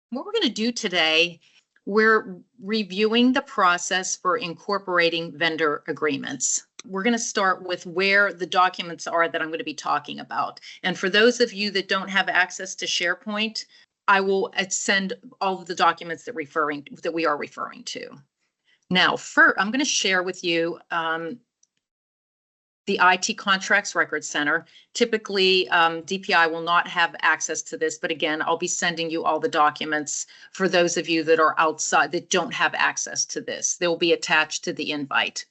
What we're going to do today, we're reviewing the process for incorporating vendor agreements. We're going to start with where the documents are that I'm going to be talking about. And for those of you that don't have access to SharePoint, I will send all of the documents that we are referring to. Now, first, I'm going to share with you the IT Contracts Record Center. Typically, DPI will not have access to this, but again, I'll be sending you all the documents for those of you that are outside that don't have access to this. They'll be attached to the invite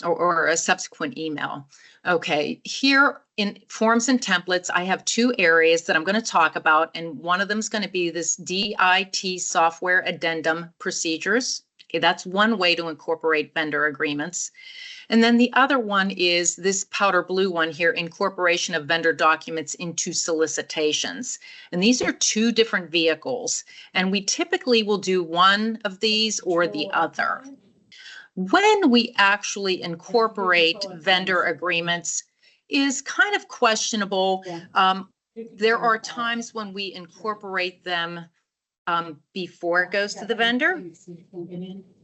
or a subsequent email. Okay, here in forms and templates, I have two areas that I'm going to talk about, and one of them is going to be this DIT software addendum procedures. Okay, that's one way to incorporate vendor agreements. And then the other one is this powder blue one here, incorporation of vendor documents into solicitations. And these are two different vehicles, and we typically will do one of these or the other. When we actually incorporate vendor agreements is kind of questionable. There are times when we incorporate them before it goes to the vendor.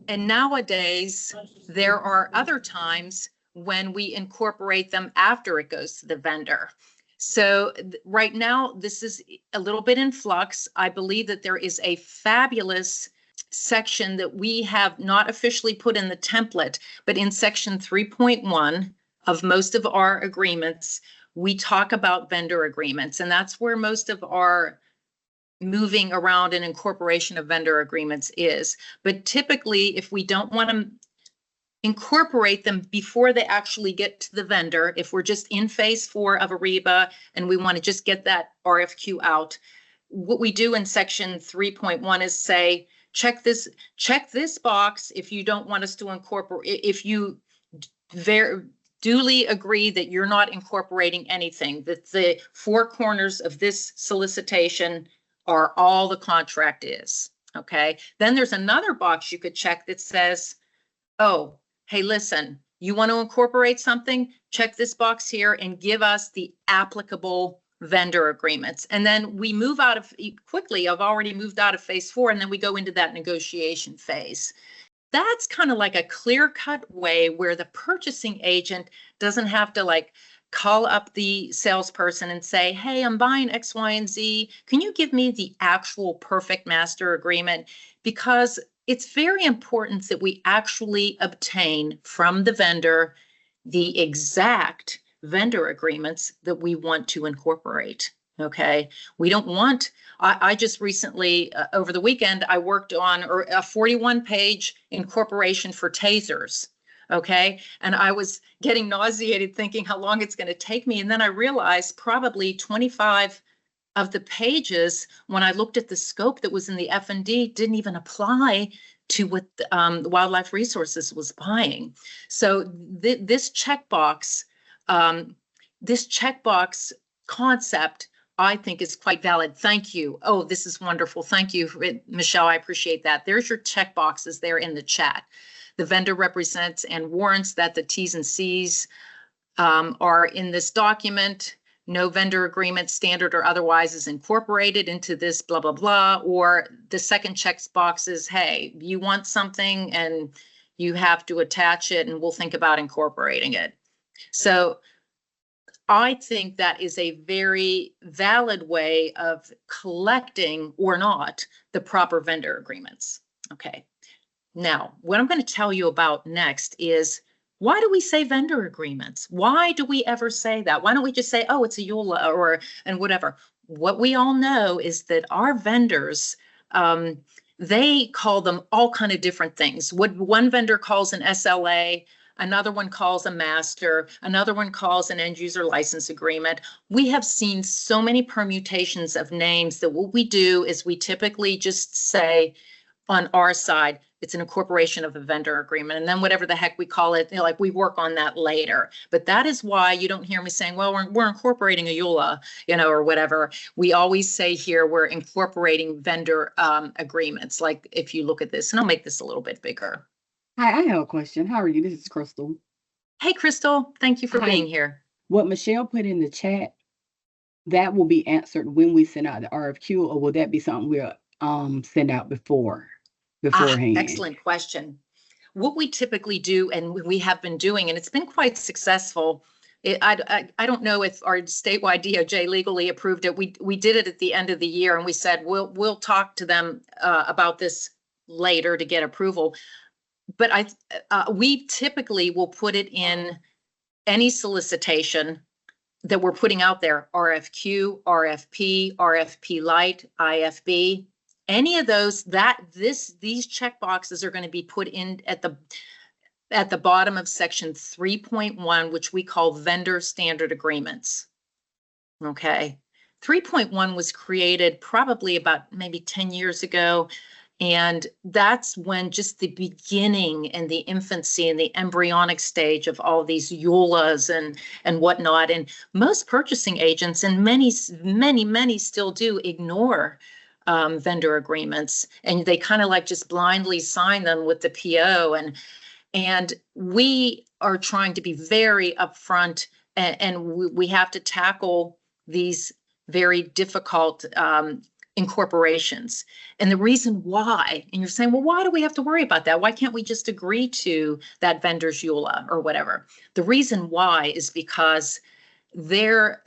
And nowadays, there are other times when we incorporate them after it goes to the vendor. So right now, this is a little bit in flux. I believe that there is a fabulous section that we have not officially put in the template, but in section 3.1 of most of our agreements, we talk about vendor agreements, and that's where most of our moving around and incorporation of vendor agreements is. But typically, if we don't want to incorporate them before they actually get to the vendor, if we're just in phase 4 of Ariba and we want to just get that RFQ out, what we do in section 3.1 is say, check this box if you don't want us to incorporate, if you duly agree that you're not incorporating anything, that the 4 corners of this solicitation are all the contract is. Okay. Then there's another box you could check that says, oh, hey, listen, you want to incorporate something? Check this box here and give us the applicable vendor agreements. And then we move out of quickly. I've already moved out of phase 4, and then we go into that negotiation phase. That's kind of like a clear-cut way where the purchasing agent doesn't have to like call up the salesperson and say, hey, I'm buying X, Y, and Z. Can you give me the actual perfect master agreement? Because it's very important that we actually obtain from the vendor the exact vendor agreements that we want to incorporate. Okay, we don't want, I just recently, over the weekend, I worked on a 41-page incorporation for tasers. Okay. And I was getting nauseated thinking how long it's going to take me. And then I realized probably 25 of the pages, when I looked at the scope that was in the F&D, didn't even apply to what Wildlife Resources was buying. So this checkbox concept, I think, is quite valid. Thank you. Oh, this is wonderful. Thank you, Michelle. I appreciate that. There's your checkboxes there in the chat. The vendor represents and warrants that the T's and C's are in this document. No vendor agreement, standard or otherwise, is incorporated into this blah, blah, blah. Or the second checkbox is, hey, you want something and you have to attach it and we'll think about incorporating it. So I think that is a very valid way of collecting or not the proper vendor agreements. Okay. Now, what I'm going to tell you about next is, why do we say vendor agreements? Why do we ever say that? Why don't we just say, oh, it's a EULA and whatever? What we all know is that our vendors, they call them all kind of different things. What one vendor calls an SLA, another one calls a master, another one calls an end user license agreement. We have seen so many permutations of names that what we do is we typically just say on our side, it's an incorporation of a vendor agreement. And then whatever the heck we call it, like we work on that later. But that is why you don't hear me saying, well, we're incorporating a EULA, or whatever. We always say here, we're incorporating vendor agreements. Like if you look at this, and I'll make this a little bit bigger. Hi, I have a question. How are you? This is Crystal. Hey, Crystal. Thank you for being here. What Michelle put in the chat, that will be answered when we send out the RFQ, or will that be something we'll send out beforehand? Excellent question. What we typically do, and we have been doing, and it's been quite successful. I don't know if our statewide DOJ legally approved it. We did it at the end of the year, and we said we'll talk to them about this later to get approval. But we typically will put it in any solicitation that we're putting out there: RFQ, RFP, RFP Lite, IFB. Any of those, these check boxes are going to be put in at the bottom of section 3.1, which we call vendor standard agreements. Okay. 3.1 was created probably about maybe 10 years ago. And that's when just the beginning and the infancy and the embryonic stage of all these EULAs and whatnot. And most purchasing agents, and many still do, ignore vendor agreements, and they kind of like just blindly sign them with the PO. And we are trying to be very upfront, and we have to tackle these very difficult incorporations. And the reason why, and you're saying, well, why do we have to worry about that? Why can't we just agree to that vendor's EULA or whatever? The reason why is because there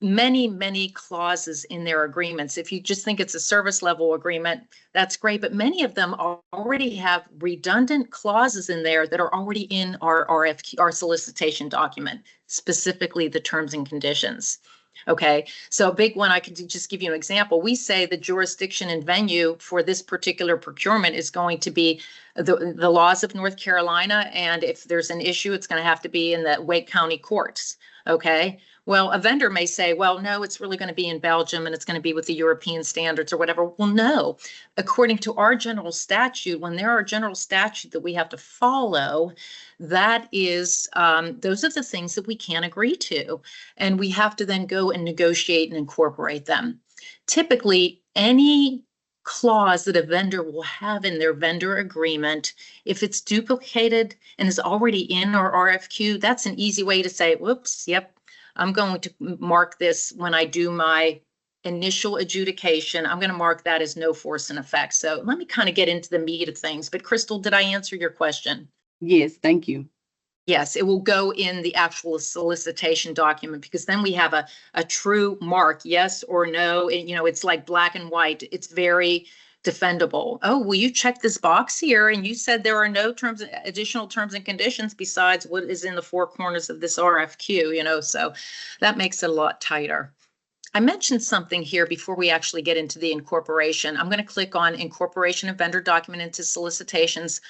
many clauses in their agreements. If you just think it's a service level agreement, that's great, but many of them already have redundant clauses in there that are already in our RFQ, our solicitation document, specifically the terms and conditions. Okay, so a big one, I can just give you an example. We say the jurisdiction and venue for this particular procurement is going to be the laws of North Carolina, and if there's an issue, it's going to have to be in the Wake County courts. Okay, well, a vendor may say, well, no, it's really going to be in Belgium and it's going to be with the European standards or whatever. Well, no, according to our general statute, when there are general statute that we have to follow, that is, those are the things that we can't agree to. And we have to then go and negotiate and incorporate them. Typically, any clause that a vendor will have in their vendor agreement, if it's duplicated and is already in our RFQ, that's an easy way to say, whoops, yep, I'm going to mark this when I do my initial adjudication. I'm going to mark that as no force in effect. So let me kind of get into the meat of things. But Crystal, did I answer your question? Yes, thank you. Yes, it will go in the actual solicitation document, because then we have a true mark, yes or no. And, it's like black and white. It's very defendable. Oh, well, you checked this box here and you said there are no additional terms and conditions besides what is in the four corners of this RFQ, so that makes it a lot tighter. I mentioned something here before we actually get into the incorporation. I'm going to click on incorporation of vendor document into solicitations.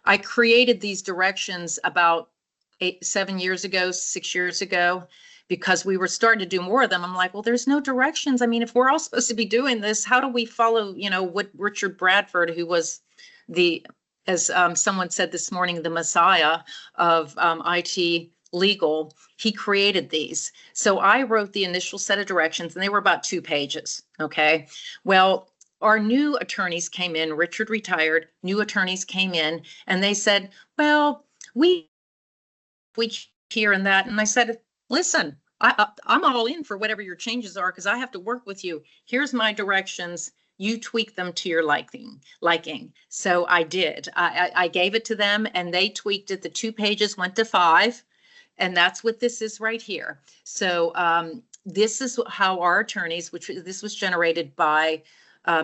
I created these directions about 7 years ago, 6 years ago, because we were starting to do more of them. I'm like, well, there's no directions. I mean, if we're all supposed to be doing this, how do we follow, what Richard Bradford, who was as someone said this morning, the messiah of IT legal, he created these. So I wrote the initial set of directions, and they were about 2 pages. Okay. Well, our new attorneys came in, Richard retired, new attorneys came in, and they said, well, we here and that. And I said, listen, I'm all in for whatever your changes are, because I have to work with you. Here's my directions. You tweak them to your liking. So I did. I gave it to them and they tweaked it. The 2 pages went to 5. And that's what this is right here. So this is how our attorneys, this was generated by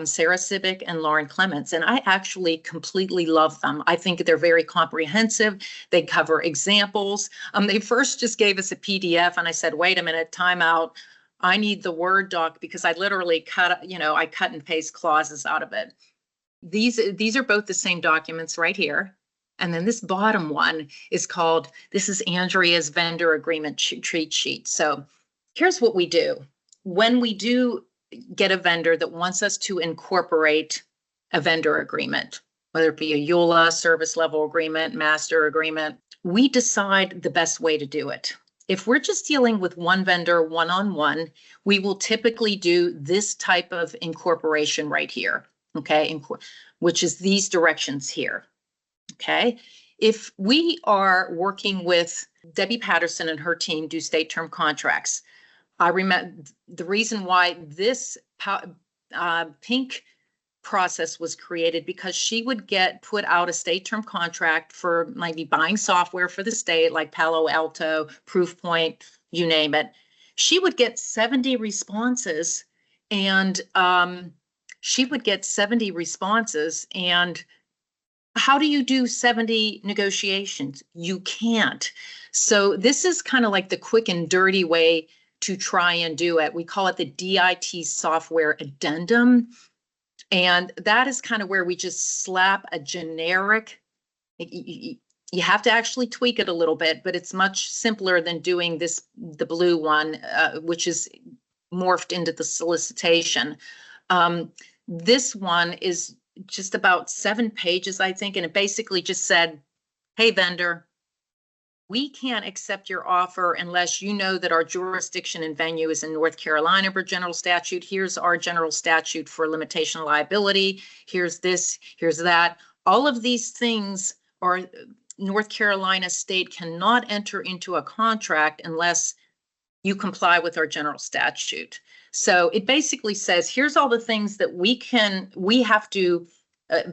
Sarah Civic and Lauren Clements, and I actually completely love them. I think they're very comprehensive. They cover examples. They first just gave us a PDF, and I said, wait a minute, time out. I need the Word doc, because I literally cut and paste clauses out of it. These are both the same documents right here. And then this bottom one is called, this is Andrea's vendor agreement treat sheet. So here's what we do. When we do get a vendor that wants us to incorporate a vendor agreement, whether it be a EULA, service level agreement, master agreement, we decide the best way to do it. If we're just dealing with one vendor one-on-one, we will typically do this type of incorporation right here, okay, which is these directions here, okay? If we are working with Debbie Patterson and her team do state term contracts, I remember the reason why this pink process was created because she would put out a state term contract for maybe buying software for the state, like Palo Alto, Proofpoint, you name it. She would get 70 responses, and how do you do 70 negotiations? You can't. So this is kind of like the quick and dirty way to try and do it. We call it the DIT software addendum. And that is kind of where we just slap a generic, you have to actually tweak it a little bit, but it's much simpler than doing the blue one, which is morphed into the solicitation. This one is just about 7 pages, I think, and it basically just said, hey, vendor, we can't accept your offer unless you know that our jurisdiction and venue is in North Carolina for general statute. Here's our general statute for limitation of liability. Here's this, here's that. All of these things are North Carolina state cannot enter into a contract unless you comply with our general statute. So it basically says, here's all the things that we have to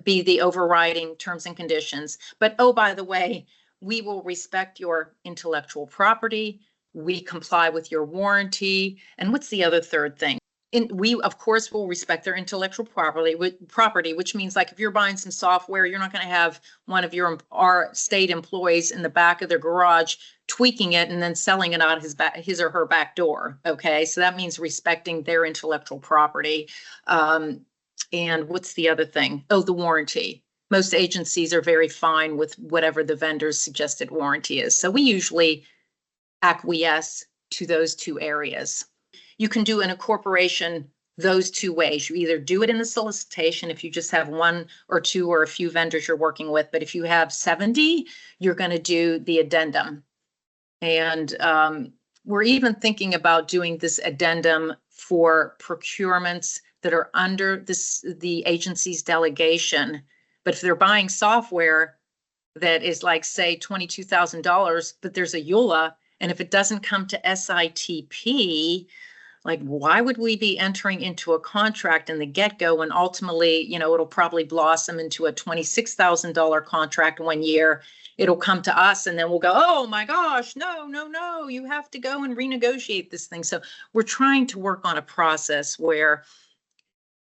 be the overriding terms and conditions. But oh, by the way, we will respect your intellectual property. We comply with your warranty. And what's the other third thing? We, of course, will respect their intellectual property, which means like if you're buying some software, you're not going to have one of our state employees in the back of their garage tweaking it and then selling it out his or her back door. Okay, so that means respecting their intellectual property. And what's the other thing? Oh, the warranty. Most agencies are very fine with whatever the vendor's suggested warranty is. So we usually acquiesce to those 2 areas. You can do an incorporation those 2 ways. You either do it in the solicitation if you just have 1 or 2 or a few vendors you're working with, but if you have 70, you're going to do the addendum. And we're even thinking about doing this addendum for procurements that are under the agency's delegation. But if they're buying software that is like, say, $22,000, but there's a EULA, and if it doesn't come to SITP, like, why would we be entering into a contract in the get-go when ultimately, it'll probably blossom into a $26,000 contract 1 year. It'll come to us and then we'll go, oh my gosh, no, you have to go and renegotiate this thing. So we're trying to work on a process where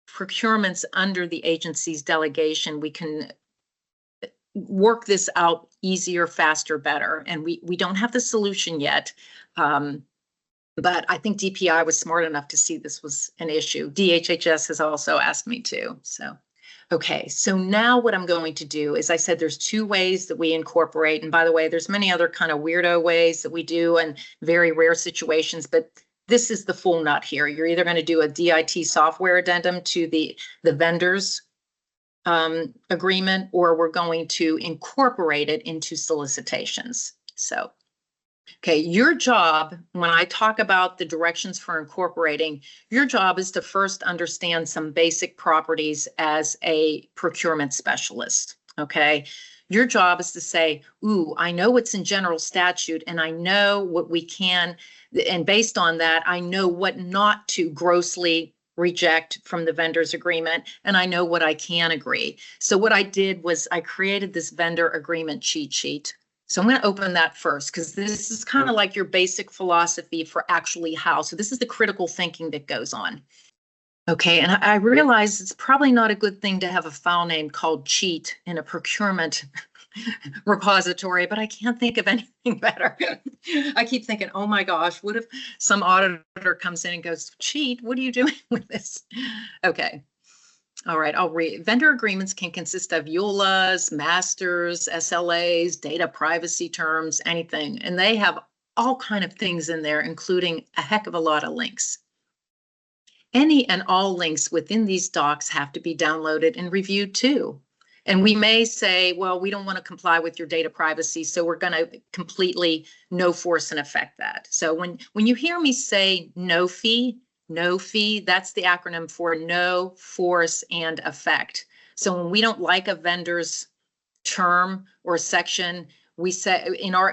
procurements under the agency's delegation, we can work this out easier, faster, better. And we don't have the solution yet. But I think DPI was smart enough to see this was an issue. DHHS has also asked me to. So, okay. So now what I'm going to do is, I said there's 2 ways that we incorporate. And by the way, there's many other kind of weirdo ways that we do in very rare situations, but this is the full nut here. You're either going to do a DIT software addendum to the vendor's agreement, or we're going to incorporate it into solicitations. So, okay, your job, when I talk about the directions for incorporating, your job is to first understand some basic properties as a procurement specialist, okay? Your job is to say, ooh, I know what's in general statute and I know what we can, and based on that, I know what not to grossly reject from the vendor's agreement, and I know what I can agree. So what I did was I created this vendor agreement cheat sheet. So I'm going to open that first, because this is kind of like your basic philosophy for actually how. So this is the critical thinking that goes on. Okay, and I realize it's probably not a good thing to have a file name called cheat in a procurement repository, but I can't think of anything better. I keep thinking, oh my gosh, what if some auditor comes in and goes, cheat, what are you doing with this? Okay. All right, I'll read. Vendor agreements can consist of EULAs, masters, SLAs, data privacy terms, anything. And they have all kind of things in there, including a heck of a lot of links. Any and all links within these docs have to be downloaded and reviewed too. And we may say, well, we don't want to comply with your data privacy, so we're going to completely no force and effect that. So when you hear me say no fee, that's the acronym for no force and effect. So when we don't like a vendor's term or section, we say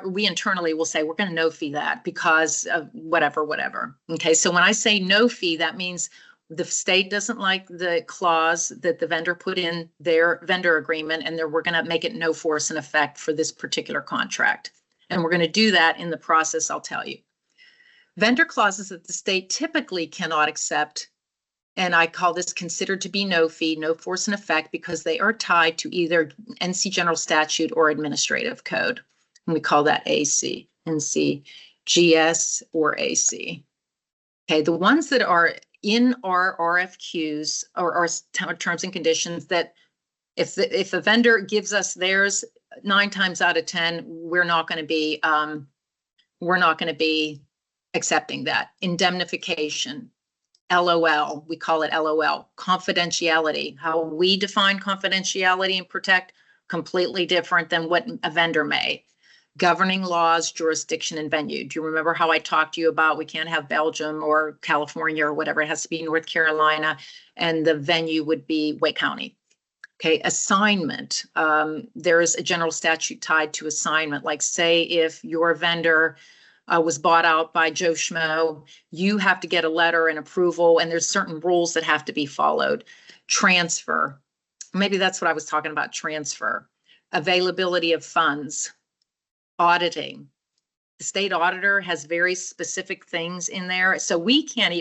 we internally will say we're going to no fee that because of whatever. Okay, so when I say no fee, that means The state doesn't like the clause that the vendor put in their vendor agreement, and we're going to make it no force and effect for this particular contract. And we're going to do that in the process, I'll tell you. Vendor clauses that the state typically cannot accept, and I call this considered to be no fee, no force and effect, because they are tied to either NC General Statute or Administrative Code. And we call that AC, NC, GS, or AC. Okay, the ones that are in our RFQs or our terms and conditions, that if a vendor gives us theirs, 9 times out of 10, we're not going to be accepting that. Indemnification, LOL, we call it LOL. Confidentiality, how we define confidentiality and protect, completely different than what a vendor may. Governing laws, jurisdiction, and venue. Do you remember how I talked to you about we can't have Belgium or California or whatever? It has to be North Carolina, and the venue would be Wake County. Okay, assignment. There is a general statute tied to assignment. Like, say if your vendor was bought out by Joe Schmo, you have to get a letter and approval, and there's certain rules that have to be followed. Transfer. Maybe that's what I was talking about, transfer. Availability of funds. Auditing. The state auditor has very specific things in there. So we can't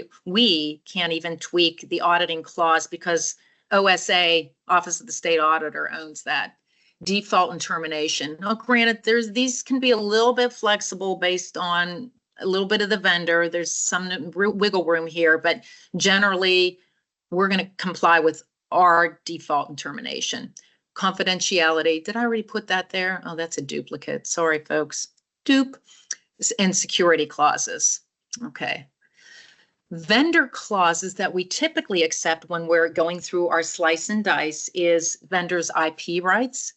even tweak the auditing clause because OSA, Office of the State Auditor, owns that. Default and termination. Now, granted, these can be a little bit flexible based on a little bit of the vendor. There's some wiggle room here, but generally we're going to comply with our default and termination. Confidentiality. Did I already put that there? Oh, that's a duplicate. Sorry, folks. Dupe. And security clauses. Okay. Vendor clauses that we typically accept when we're going through our slice and dice is vendors' IP rights,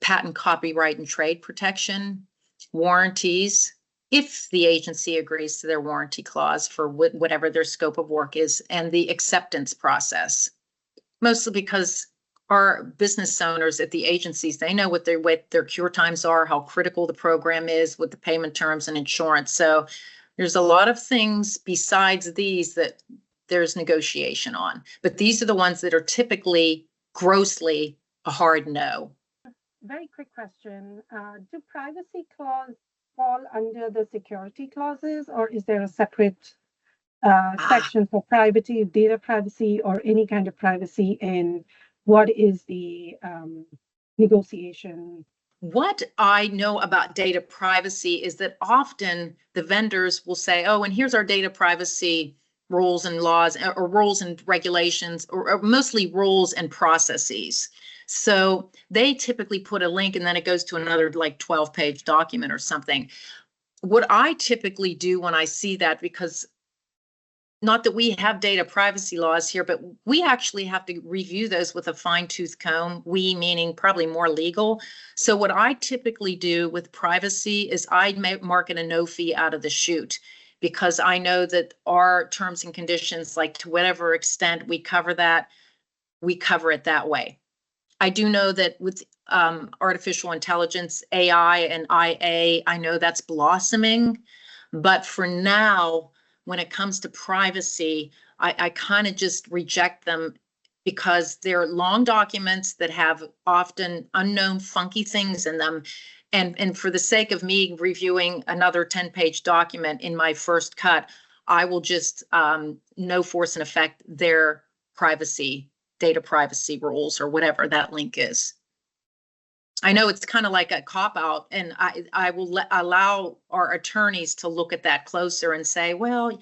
patent, copyright, and trade protection, warranties, if the agency agrees to their warranty clause for whatever their scope of work is, and the acceptance process. Mostly because our business owners at the agencies, they know what their cure times are, how critical the program is with the payment terms and insurance. So there's a lot of things besides these that there's negotiation on. But these are the ones that are typically grossly a hard no. Very quick question. Do privacy clause fall under the security clauses, or is there a separate section for privacy, data privacy, or any kind of privacy in what is the negotiation? What I know about data privacy is that often the vendors will say, oh, and here's our data privacy rules and laws, or rules and regulations, or mostly rules and processes. So they typically put a link and then it goes to another like 12-page document or something. What I typically do when I see that, because not that we have data privacy laws here, but we actually have to review those with a fine-tooth comb, we meaning probably more legal. So what I typically do with privacy is I mark it a no fee out of the chute, because I know that our terms and conditions, like to whatever extent we cover that, we cover it that way. I do know that with artificial intelligence, AI and IA, I know that's blossoming, but for now, when it comes to privacy, I kind of just reject them because they're long documents that have often unknown funky things in them. And for the sake of me reviewing another 10-page document in my first cut, I will just no force and effect their privacy, data privacy rules, or whatever that link is. I know it's kind of like a cop-out, and I will allow our attorneys to look at that closer and say, well,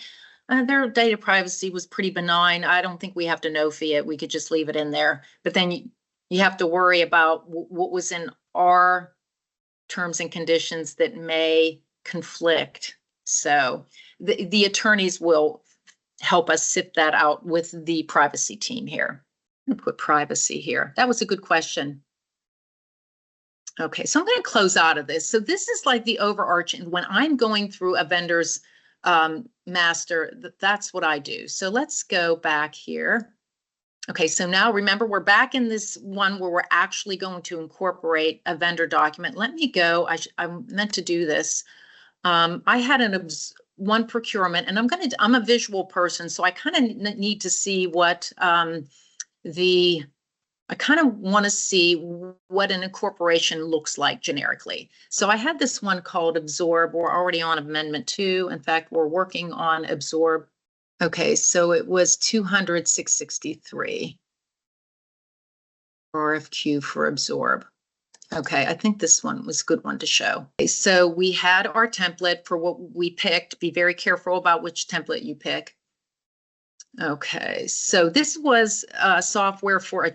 their data privacy was pretty benign. I don't think we have to no fee it. We could just leave it in there. But then you have to worry about what was in our terms and conditions that may conflict. So the attorneys will help us sift that out with the privacy team here. I'm gonna put privacy here. That was a good question. Okay, so I'm going to close out of this. So this is like the overarching, when I'm going through a vendor's master, that's what I do. So let's go back here. Okay, so now remember, we're back in this one where we're actually going to incorporate a vendor document. Let me go. I meant to do this. I had one procurement, and I'm a visual person, so I kind of need to see what I kind of want to see what an incorporation looks like generically. So I had this one called Absorb. We're already on Amendment 2. In fact, we're working on Absorb. Okay, so it was 200,663 RFQ for Absorb. Okay, I think this one was a good one to show. Okay, so we had our template for what we picked. Be very careful about which template you pick. Okay, so this was software for a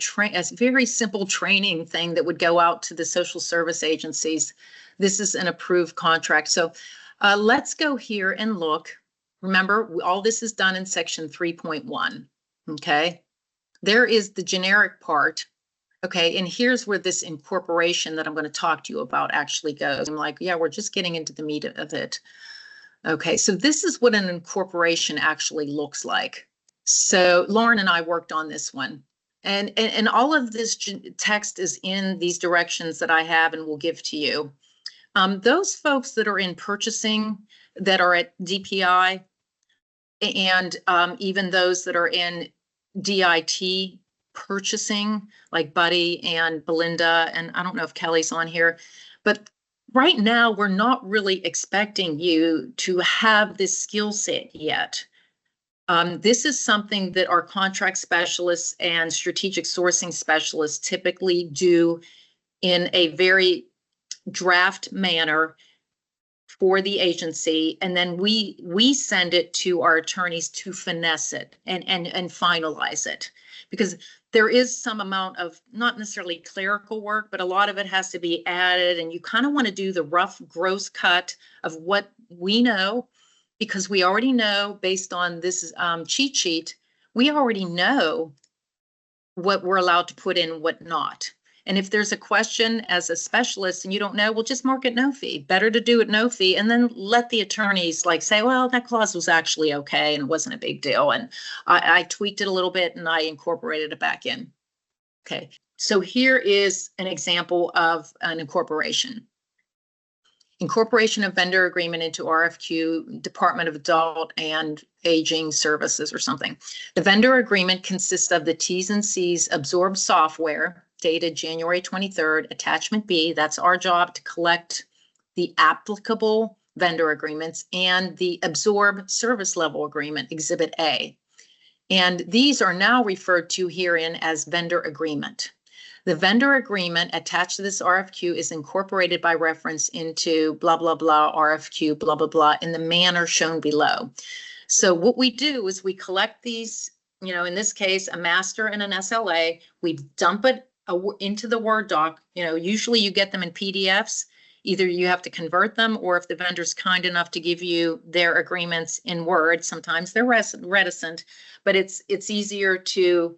very simple training thing that would go out to the social service agencies. This is an approved contract. So let's go here and look. Remember, all this is done in section 3.1. Okay, there is the generic part. Okay, and here's where this incorporation that I'm going to talk to you about actually goes. I'm like, yeah, we're just getting into the meat of it. Okay, so this is what an incorporation actually looks like. So Lauren and I worked on this one, and all of this text is in these directions that I have and will give to you. Those folks that are in purchasing, that are at DPI, and even those that are in DIT purchasing, like Buddy and Belinda, and I don't know if Kelly's on here, but right now we're not really expecting you to have this skill set yet. This is something that our contract specialists and strategic sourcing specialists typically do in a very draft manner for the agency, and then we send it to our attorneys to finesse it and finalize it, because there is some amount of not necessarily clerical work, but a lot of it has to be added, and you kind of want to do the rough gross cut of what we know, because we already know based on this cheat sheet, we already know what we're allowed to put in, what not. And if there's a question as a specialist and you don't know, well, just mark it no fee. Better to do it no fee, and then let the attorneys like say, well, that clause was actually okay and it wasn't a big deal. And I tweaked it a little bit and I incorporated it back in. Okay, so here is an example of an incorporation. Incorporation of vendor agreement into RFQ, Department of Adult and Aging Services or something. The vendor agreement consists of the T's and C's Absorb software dated January 23rd, attachment B. That's our job to collect the applicable vendor agreements, and the Absorb service level agreement, Exhibit A. And these are now referred to herein as vendor agreement. The vendor agreement attached to this RFQ is incorporated by reference into blah, blah, blah, RFQ, blah, blah, blah, in the manner shown below. So what we do is we collect these, in this case, a master and an SLA, we dump it into the Word doc. Usually you get them in PDFs. Either you have to convert them, or if the vendor's kind enough to give you their agreements in Word, sometimes they're reticent, but it's easier to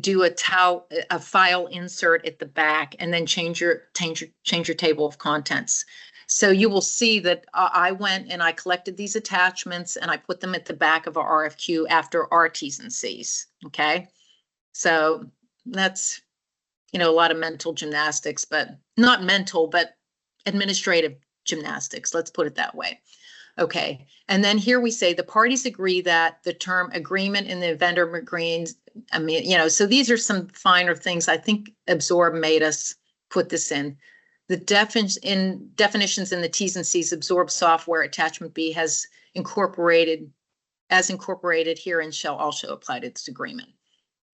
do a file insert at the back and then change your table of contents. So you will see that I went and I collected these attachments and I put them at the back of our RFQ after our T's and C's. Okay, so that's a lot of mental gymnastics, but not mental, but administrative gymnastics. Let's put it that way. Okay, and then here we say the parties agree that the term agreement in the vendor agreements, so these are some finer things. I think Absorb made us put this in. The definitions in the T's and C's Absorb software attachment B has incorporated here and shall also apply to this agreement.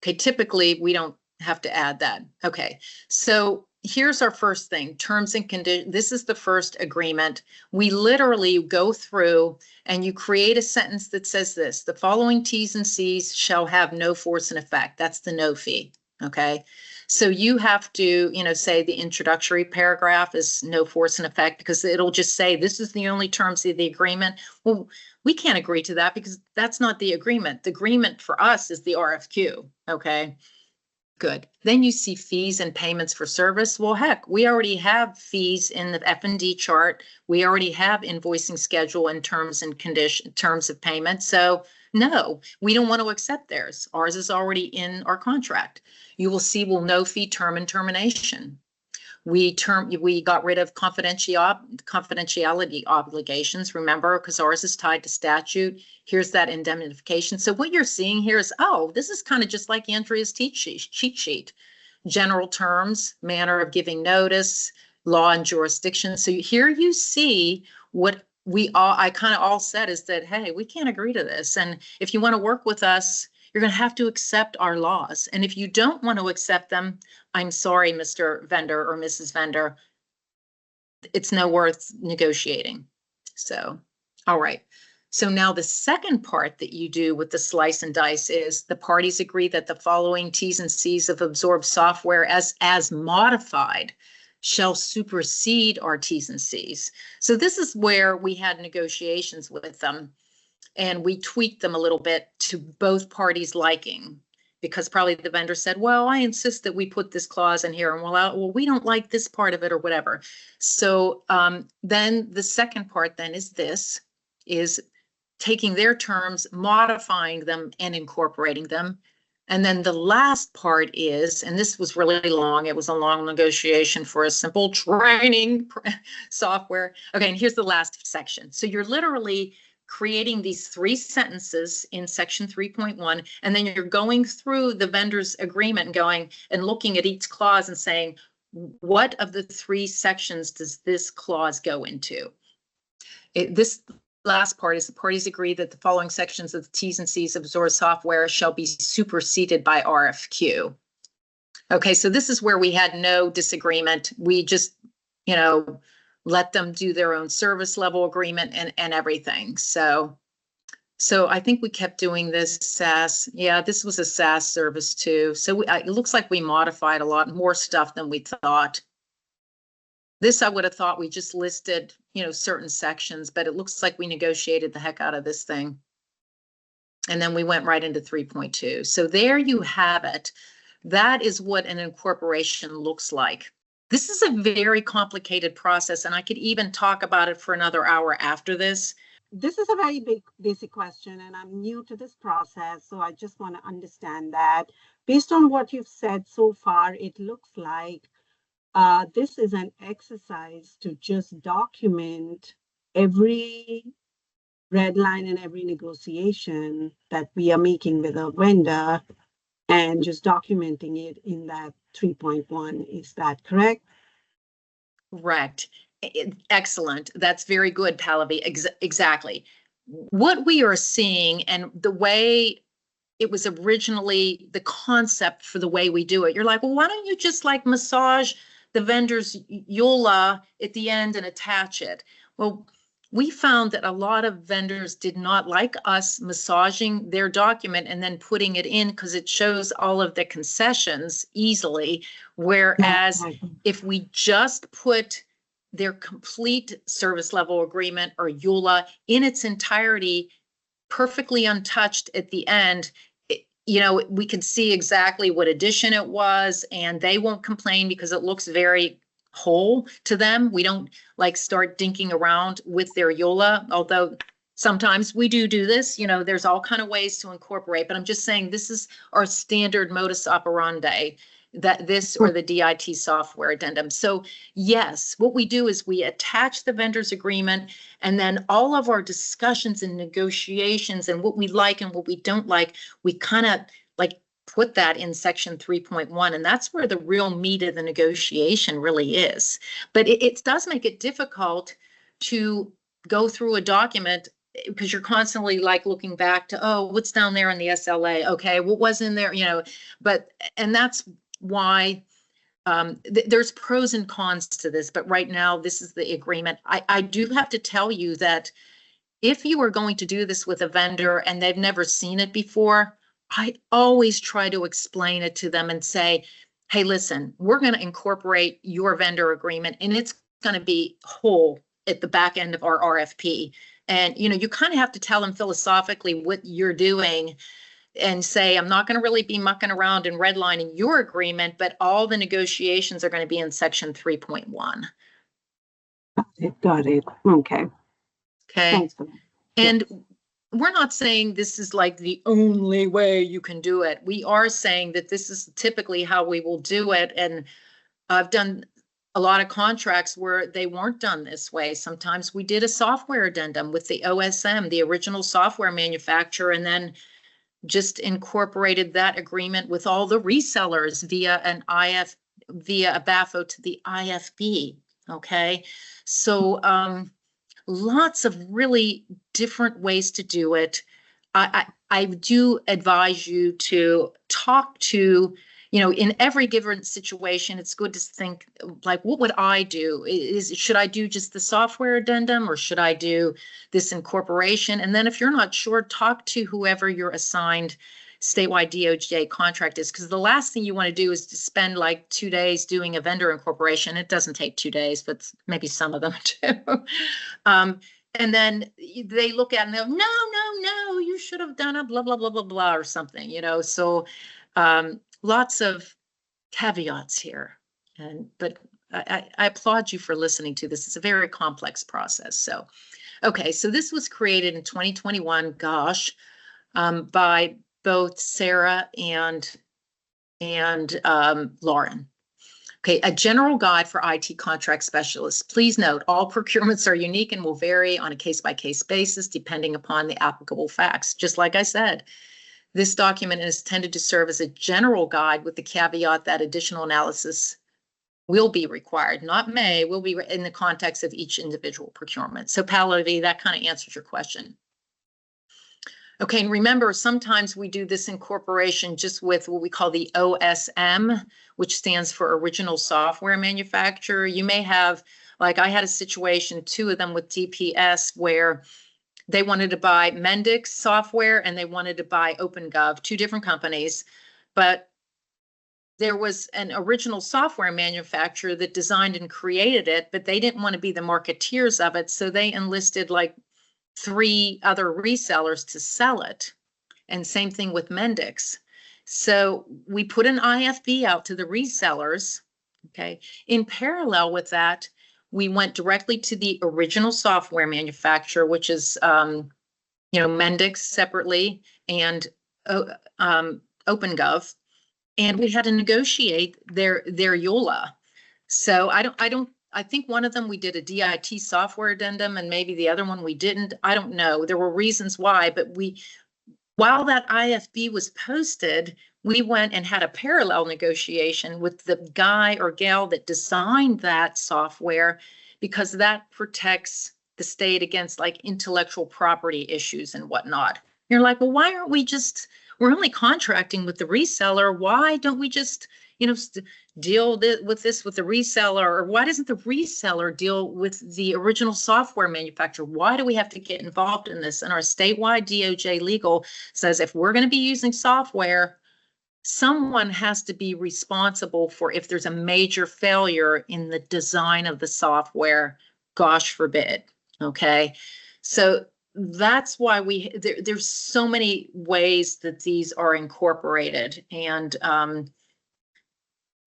Okay, typically we don't have to add that. Okay, so here's our first thing, terms and conditions. This is the first agreement. We literally go through and you create a sentence that says this: the following T's and C's shall have no force and effect. That's the no fee. Okay, so you have to, say the introductory paragraph is no force and effect, because it'll just say this is the only terms of the agreement. Well, we can't agree to that because that's not the agreement. The agreement for us is the RFQ. Okay. Good. Then you see fees and payments for service. Well, heck, we already have fees in the F&D chart. We already have invoicing schedule and terms and terms of payment. So no, we don't want to accept theirs. Ours is already in our contract. You will see, no fee term and termination. We got rid of confidentiality obligations, remember, because ours is tied to statute. Here's that indemnification. So what you're seeing here is, oh, this is kind of just like Andrea's cheat sheet. General terms, manner of giving notice, law and jurisdiction. So here you see what I kind of all said is that, hey, we can't agree to this. And if you want to work with us, you're going to have to accept our laws. And if you don't want to accept them, I'm sorry, Mr. Vendor or Mrs. Vendor, it's no worth negotiating. So, all right. So now the second part that you do with the slice and dice is the parties agree that the following T's and C's of absorbed software as modified shall supersede our T's and C's. So this is where we had negotiations with them and we tweaked them a little bit to both parties' liking, because probably the vendor said, well, I insist that we put this clause in here, and well, we don't like this part of it or whatever. So then the second part then is taking their terms, modifying them and incorporating them. And then the last part is, and this was really long, it was a long negotiation for a simple training software. Okay, and here's the last section. So you're literally creating these 3 sentences in section 3.1, and then you're going through the vendor's agreement and going and looking at each clause and saying, what of the 3 sections does this clause go into? This last part is the parties agree that the following sections of the T's and C's of absorbed software shall be superseded by RFQ. Okay, so this is where we had no disagreement. We just, let them do their own service level agreement and everything. So I think we kept doing this SaaS. Yeah, this was a SaaS service too. So it looks like we modified a lot more stuff than we thought. This, I would have thought we just listed, certain sections, but it looks like we negotiated the heck out of this thing. And then we went right into 3.2. So there you have it. That is what an incorporation looks like. This is a very complicated process, and I could even talk about it for another hour after this. This is a very basic question, and I'm new to this process, so I just want to understand that. Based on what you've said so far, it looks like this is an exercise to just document every red line and every negotiation that we are making with a vendor and just documenting it in that 3.1. Is that correct? Correct. Excellent. That's very good, Pallavi. Exactly. What we are seeing and the way it was originally the concept for the way we do it. You're like, well, why don't you just massage the vendor's EULA at the end and attach it? Well, we found that a lot of vendors did not like us massaging their document and then putting it in because it shows all of the concessions easily. Whereas if we just put their complete service level agreement or EULA in its entirety, perfectly untouched at the end, we can see exactly what edition it was, and they won't complain because it looks very whole to them. We don't start dinking around with their EULA, although sometimes we do this. There's all kind of ways to incorporate, but I'm just saying this is our standard modus operandi, that this or the DIT software addendum. So yes, what we do is we attach the vendor's agreement, and then all of our discussions and negotiations and what we like and what we don't like, we kind of put that in section 3.1, and that's where the real meat of the negotiation really is. But it does make it difficult to go through a document because you're constantly looking back to, oh, what's down there in the SLA? Okay, what was in there? And that's why there's pros and cons to this, but right now this is the agreement. I do have to tell you that if you are going to do this with a vendor and they've never seen it before, I always try to explain it to them and say, hey, listen, we're going to incorporate your vendor agreement and it's going to be whole at the back end of our RFP. And, you kind of have to tell them philosophically what you're doing and say, I'm not going to really be mucking around and redlining your agreement, but all the negotiations are going to be in section 3.1. Got it. Okay. Okay. Thanks for that. And we're not saying this is the only way you can do it. We are saying that this is typically how we will do it. And I've done a lot of contracts where they weren't done this way. Sometimes we did a software addendum with the OSM, the original software manufacturer, and then just incorporated that agreement with all the resellers via a BAFO to the IFB. Okay, so lots of really different ways to do it. I do advise you to talk to, in every given situation, it's good to think like, what would I do? Should I do just the software addendum or should I do this incorporation? And then if you're not sure, talk to whoever your assigned statewide DOJ contract is, because the last thing you want to do is to spend like 2 days doing a vendor incorporation. It doesn't take 2 days, but maybe some of them do. And then they look at it and they'll, no, you should have done a blah, blah, blah, blah, blah, or something, so lots of caveats here. But I applaud you for listening to this. It's a very complex process. So, okay, so this was created in 2021, by both Sarah and Lauren. Okay, a general guide for IT contract specialists. Please note, all procurements are unique and will vary on a case-by-case basis depending upon the applicable facts. Just like I said, this document is intended to serve as a general guide with the caveat that additional analysis will be required, not may, will be in the context of each individual procurement. So Pallavi, that kind of answers your question. Okay, and remember, sometimes we do this incorporation just with what we call the OSM, which stands for Original Software Manufacturer. You may have, like I had a situation, 2 of them with DPS, where they wanted to buy Mendix software and they wanted to buy OpenGov, 2 different companies, but there was an original software manufacturer that designed and created it, but they didn't want to be the marketeers of it, so they enlisted like 3 other resellers to sell it. And same thing with Mendix. So we put an IFB out to the resellers. Okay. In parallel with that, we went directly to the original software manufacturer, which is, Mendix separately and OpenGov. And we had to negotiate their YOLA. So I think one of them we did a DIT software addendum and maybe the other one we didn't. I don't know. There were reasons why, but while that IFB was posted, we went and had a parallel negotiation with the guy or gal that designed that software, because that protects the state against like intellectual property issues and whatnot. You're like, well, why aren't we're only contracting with the reseller. Why don't we just, deal with this with the reseller? Or why doesn't the reseller deal with the original software manufacturer? Why do we have to get involved in this? And our statewide DOJ legal says if we're going to be using software, someone has to be responsible for if there's a major failure in the design of the software, gosh forbid. Okay, so that's why there's so many ways that these are incorporated. And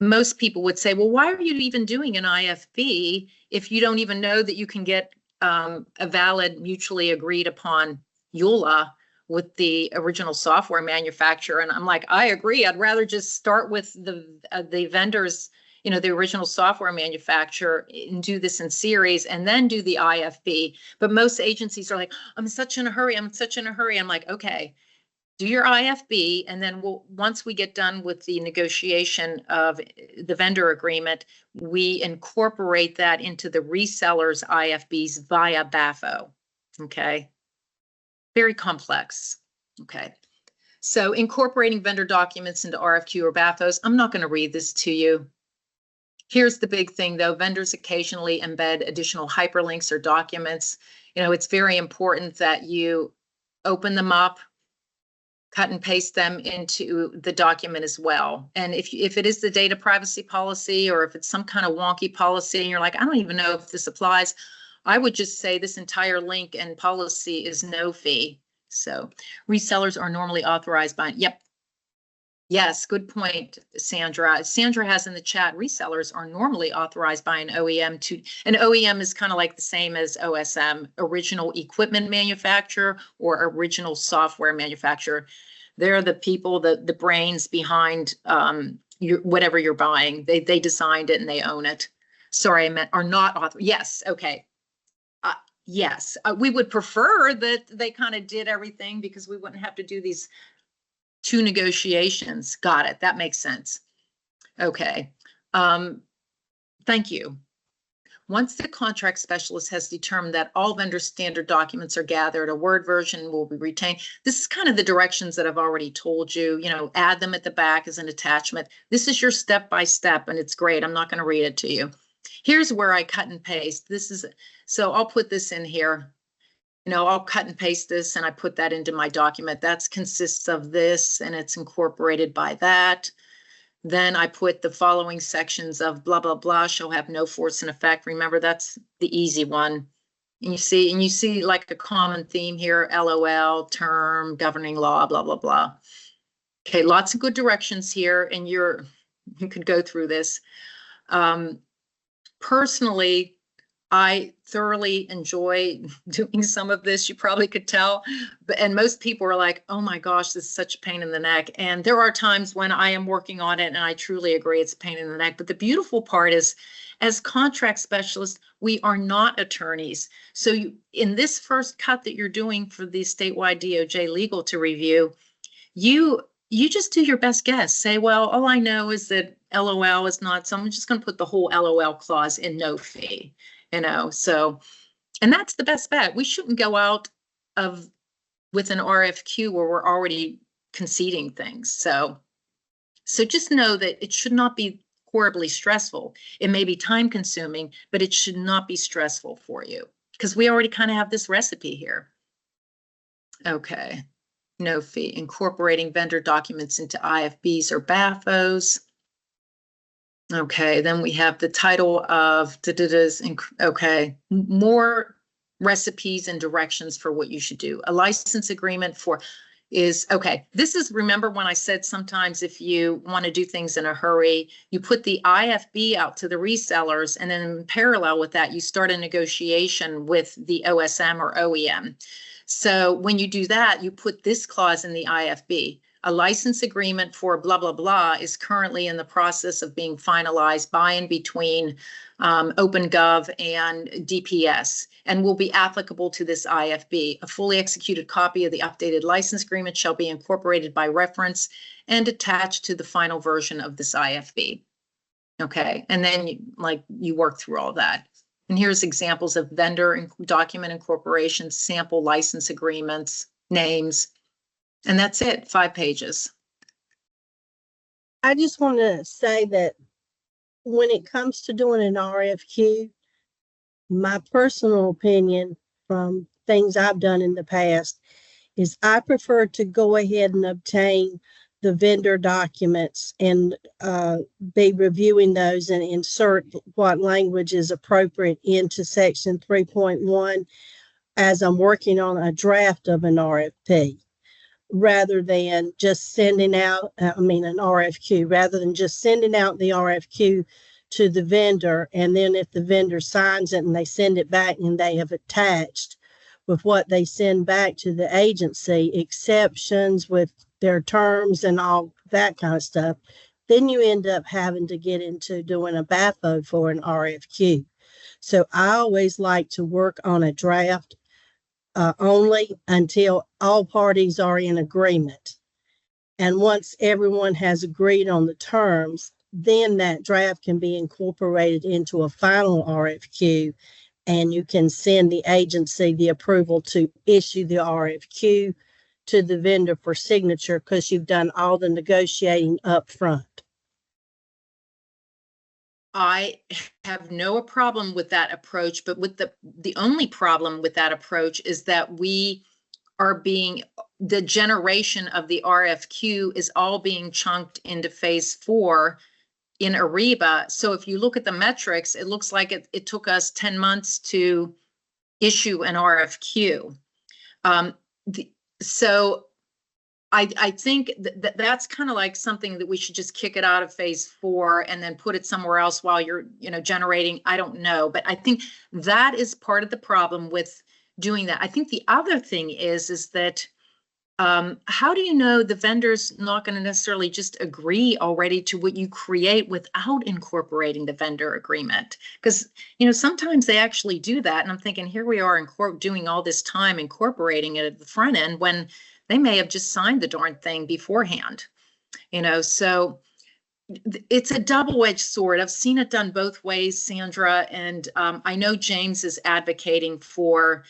most people would say, well, why are you even doing an IFB if you don't even know that you can get a valid mutually agreed upon YOLA with the original software manufacturer? And I'm like, I agree. I'd rather just start with the vendors, the original software manufacturer, and do this in series and then do the IFB. But most agencies are like, I'm such in a hurry. I'm like, okay, do your IFB. And then once we get done with the negotiation of the vendor agreement, we incorporate that into the reseller's IFBs via BAFO. Okay. Very complex. Okay. So incorporating vendor documents into RFQ or BAFOs. I'm not going to read this to you. Here's the big thing, though. Vendors occasionally embed additional hyperlinks or documents. It's very important that you open them up, cut and paste them into the document as well. And if it is the data privacy policy, or if it's some kind of wonky policy and you're like, I don't even know if this applies, I would just say this entire link and policy is no fee. So resellers are normally authorized by, yep. Yes, good point, Sandra. Sandra has in the chat, resellers are normally authorized by an OEM an OEM is kind of like the same as OSM, original equipment manufacturer or original software manufacturer. They're the people, the brains behind whatever you're buying. They designed it and they own it. Sorry, I meant are not author. Yes, okay. Yes, we would prefer that they kind of did everything because we wouldn't have to do these 2 negotiations. Got it. That makes sense. Okay. Thank you. Once the contract specialist has determined that all vendor standard documents are gathered, a Word version will be retained. This is kind of the directions that I've already told you, you know, add them at the back as an attachment. This is your step-by-step, and it's great. I'm not going to read it to you. Here's where I cut and paste. So I'll put this in here. You know, I'll cut and paste this and I put that into my document. That consists of this and it's incorporated by that. Then I put the following sections of blah, blah, blah shall have no force and effect. Remember, that's the easy one. And you see like a common theme here, LOL, term, governing law, blah, blah, blah. Okay, lots of good directions here, and you could go through this. Personally, I thoroughly enjoy doing some of this. You probably could tell, and most people are like, oh my gosh, this is such a pain in the neck. And there are times when I am working on it and I truly agree it's a pain in the neck. But the beautiful part is, as contract specialists, we are not attorneys. So in this first cut that you're doing for the statewide DOJ legal to review, you just do your best guess. Say, well, all I know is that LOL is not, so I'm just going to put the whole LOL clause in no fee. You know, so, and that's the best bet. We shouldn't go out with an RFQ where we're already conceding things. So just know that it should not be horribly stressful. It may be time consuming, but it should not be stressful for you because we already kind of have this recipe here. Okay, no fee, incorporating vendor documents into IFBs or BAFOs. Okay, then we have the title of okay, more recipes and directions for what you should do. A license agreement is, okay, this is, remember when I said sometimes if you want to do things in a hurry, you put the IFB out to the resellers, and then in parallel with that, you start a negotiation with the OSM or OEM. So when you do that, you put this clause in the IFB. A license agreement for blah, blah, blah is currently in the process of being finalized by and between OpenGov and DPS and will be applicable to this IFB. A fully executed copy of the updated license agreement shall be incorporated by reference and attached to the final version of this IFB. Okay, and then you work through all that. And here's examples of vendor and document incorporation, sample license agreements, names. And that's it, 5 pages. I just want to say that when it comes to doing an RFQ, my personal opinion from things I've done in the past is I prefer to go ahead and obtain the vendor documents and be reviewing those and insert what language is appropriate into section 3.1 as I'm working on a draft of an RFP. Rather than just sending out, an RFQ, rather than just sending out the RFQ to the vendor. And then if the vendor signs it and they send it back and they have attached with what they send back to the agency, exceptions with their terms and all that kind of stuff, then you end up having to get into doing a BAFO for an RFQ. So I always like to work on a draft only until all parties are in agreement. And once everyone has agreed on the terms, then that draft can be incorporated into a final RFQ, and you can send the agency the approval to issue the RFQ to the vendor for signature because you've done all the negotiating up front. I have no problem with that approach, but with the only problem with that approach is that we are the generation of the RFQ is all being chunked into phase 4 in Ariba. So if you look at the metrics, it looks like it took us 10 months to issue an RFQ. So I think that's kind of like something that we should just kick it out of phase 4 and then put it somewhere else while you're, generating. I don't know, but I think that is part of the problem with doing that. I think the other thing is that how do you know the vendor's not going to necessarily just agree already to what you create without incorporating the vendor agreement? Because, sometimes they actually do that. And I'm thinking, here we are doing all this time incorporating it at the front end when they may have just signed the darn thing beforehand. So it's a double-edged sword. I've seen it done both ways, Sandra. And I know James is advocating for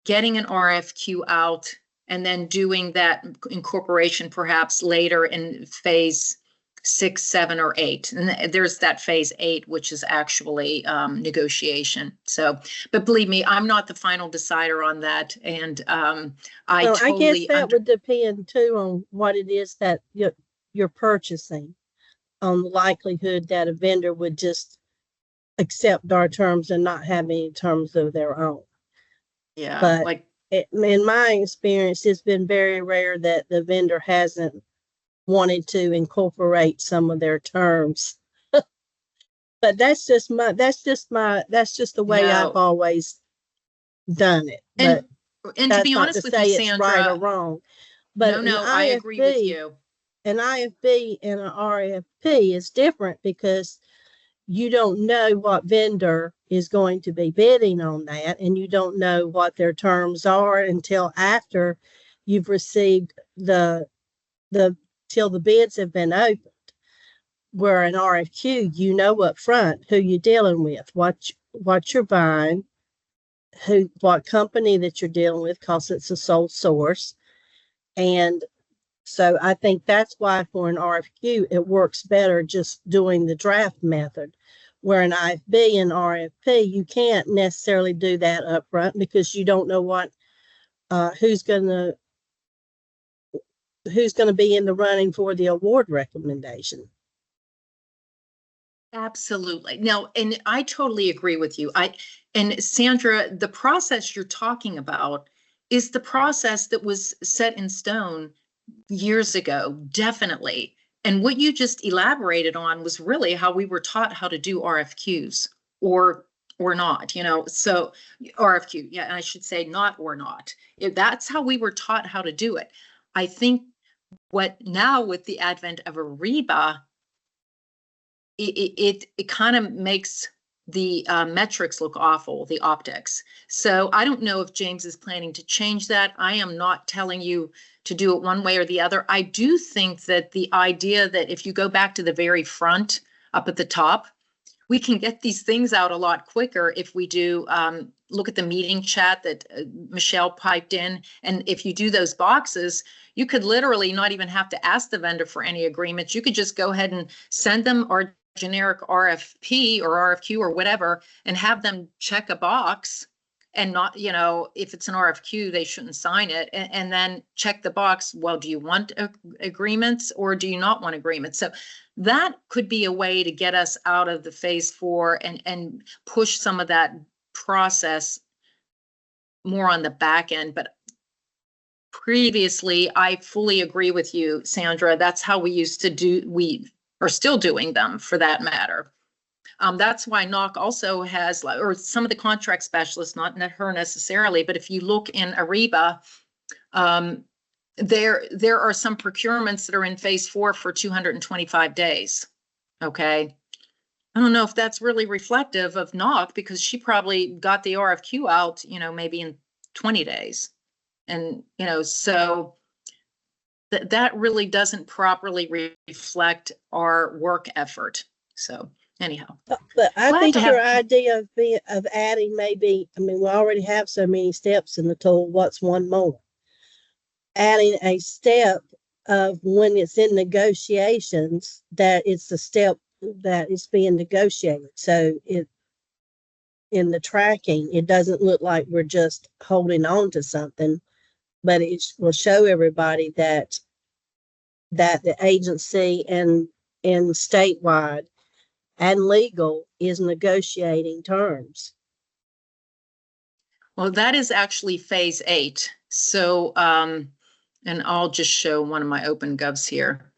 getting an RFQ out and then doing that incorporation perhaps later in phase 6, 7, or 8. And there's that phase 8, which is actually negotiation. So, but believe me, I'm not the final decider on that. And I guess that would depend too on what it is that you're purchasing, on the likelihood that a vendor would just accept our terms and not have any terms of their own. Yeah, but in my experience, it's been very rare that the vendor hasn't wanted to incorporate some of their terms. But that's just the way I've always done it. And to be honest with you, Sandra, it's right or wrong. But no, I agree with you. An IFB and an RFP is different because you don't know what vendor is going to be bidding on that, and you don't know what their terms are until after you've received till the bids have been opened. Where an RFQ, you know up front who you're dealing with, what you're buying, what company that you're dealing with, because it's a sole source. And so I think that's why for an RFQ, it works better just doing the draft method. Where an IFB and RFP, you can't necessarily do that up front because you don't know what who's going to be in the running for the award recommendation. Absolutely. Now, and I totally agree with you. And Sandra, the process you're talking about is the process that was set in stone years ago, definitely. And what you just elaborated on was really how we were taught how to do RFQs or not, so RFQ, yeah, I should say not or not. That's how we were taught how to do it. I think what now with the advent of Ariba, it kind of makes the metrics look awful, the optics. So I don't know if James is planning to change that. I am not telling you to do it one way or the other. I do think that the idea that if you go back to the very front up at the top, we can get these things out a lot quicker if we do look at the meeting chat that Michelle piped in. And if you do those boxes, you could literally not even have to ask the vendor for any agreements. You could just go ahead and send them our generic RFP or RFQ or whatever and have them check a box and not, if it's an RFQ, they shouldn't sign it, and then check the box. Well, do you want agreements or do you not want agreements? So that could be a way to get us out of the phase 4 and push some of that process more on the back end. But previously, I fully agree with you, Sandra. That's how we used to do, we are still doing them for that matter. That's why NOC also has, or some of the contract specialists, not her necessarily, but if you look in Ariba, there are some procurements that are in phase 4 for 225 days. Okay. I don't know if that's really reflective of NOC because she probably got the RFQ out, maybe in 20 days. And, so that really doesn't properly reflect our work effort. So anyhow. But I think your idea of adding maybe, we already have so many steps in the tool. What's one more? Adding a step of when it's in negotiations, that it's the step that is being negotiated. So in the tracking, it doesn't look like we're just holding on to something, but it will show everybody that the agency and statewide and legal is negotiating terms. Well, that is actually phase 8. So, and I'll just show one of my open govs here.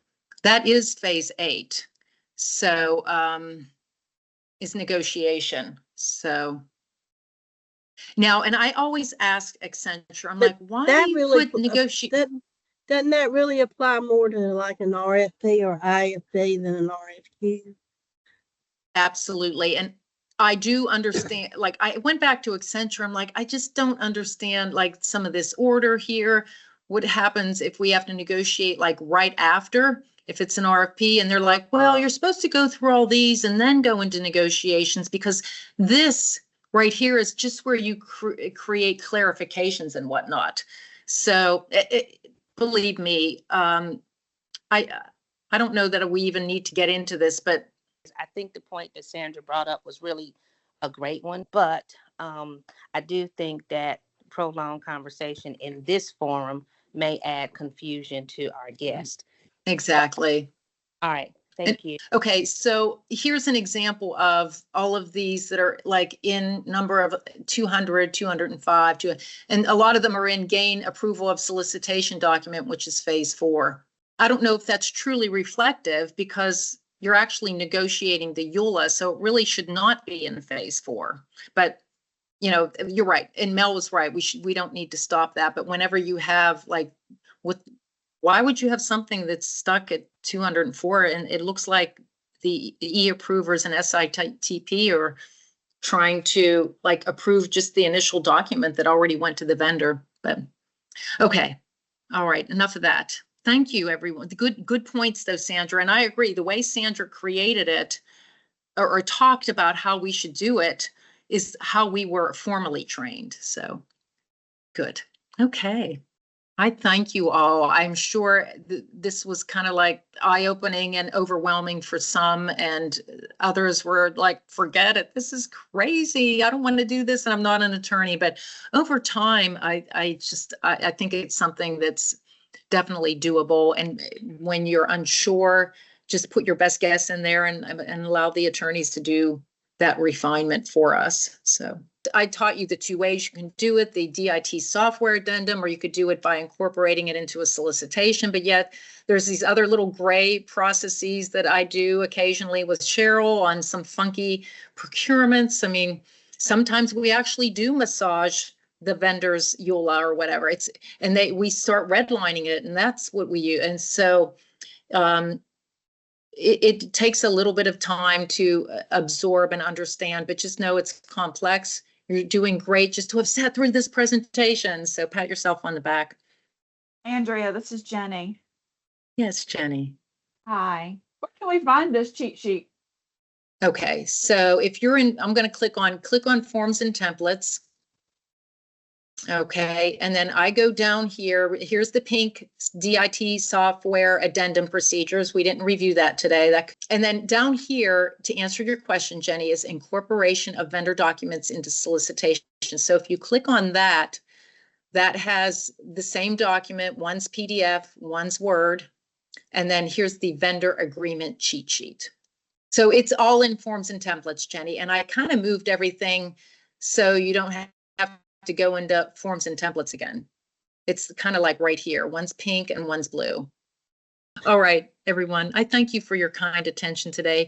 That is phase 8. So, is negotiation. So, Now, and I always ask Accenture, I'm But like, why that do you really put negotiate? doesn't that really apply more to like an RFP or IFP than an RFQ? Absolutely. And I do understand, like, I went back to Accenture. I'm like, I just don't understand, like, some of this order here. What happens if we have to negotiate, like, right after, if it's an RFP? And they're like, well, you're supposed to go through all these and then go into negotiations, because this right here is just where you create clarifications and whatnot. So believe me, I don't know that we even need to get into this, but I think the point that Sandra brought up was really a great one, but I do think that prolonged conversation in this forum may add confusion to our guest. exactly. All right, thank you. Okay, so here's an example of all of these that are like in number of 200, 205, and a lot of them are in gain approval of solicitation document, which is phase 4. I don't know if that's truly reflective, because you're actually negotiating the EULA, so it really should not be in phase 4. But you know, you're right, and Mel was right. We don't need to stop that. But whenever you have like, why would you have something that's stuck at 204? And it looks like the e-approvers and SITP are trying to like approve just the initial document that already went to the vendor. But okay, all right, enough of that. Thank you, everyone. The good points though, Sandra. And I agree, the way Sandra created it or talked about how we should do it is how we were formally trained. So good. Okay. I thank you all. I'm sure this was kind of like eye-opening and overwhelming for some, and others were like, forget it. This is crazy. I don't want to do this, and I'm not an attorney. But over time, I think it's something that's definitely doable. And when you're unsure, just put your best guess in there and allow the attorneys to do that refinement for us. So I taught you the 2 ways you can do it, the DIT software addendum, or you could do it by incorporating it into a solicitation. But yet there's these other little gray processes that I do occasionally with Cheryl on some funky procurements. I mean, sometimes we actually do massage the vendor's EULA or whatever. We start redlining it, and that's what we use. And so it takes a little bit of time to absorb and understand, but just know it's complex. You're doing great just to have sat through this presentation. So pat yourself on the back. Andrea, this is Jenny. Yes, Jenny. Hi. Where can we find this cheat sheet? Okay, so if you're in, I'm going to click on forms and templates. Okay, and then I go down here. Here's the pink DIT software addendum procedures. We didn't review that today. And then down here, to answer your question, Jenny, is incorporation of vendor documents into solicitation. So if you click on that, that has the same document. One's PDF, one's Word, and then here's the vendor agreement cheat sheet. So it's all in forms and templates, Jenny. And I kind of moved everything so you don't have to go into forms and templates again. It's kind of like right here. One's pink and one's blue. All right, everyone. I thank you for your kind attention today.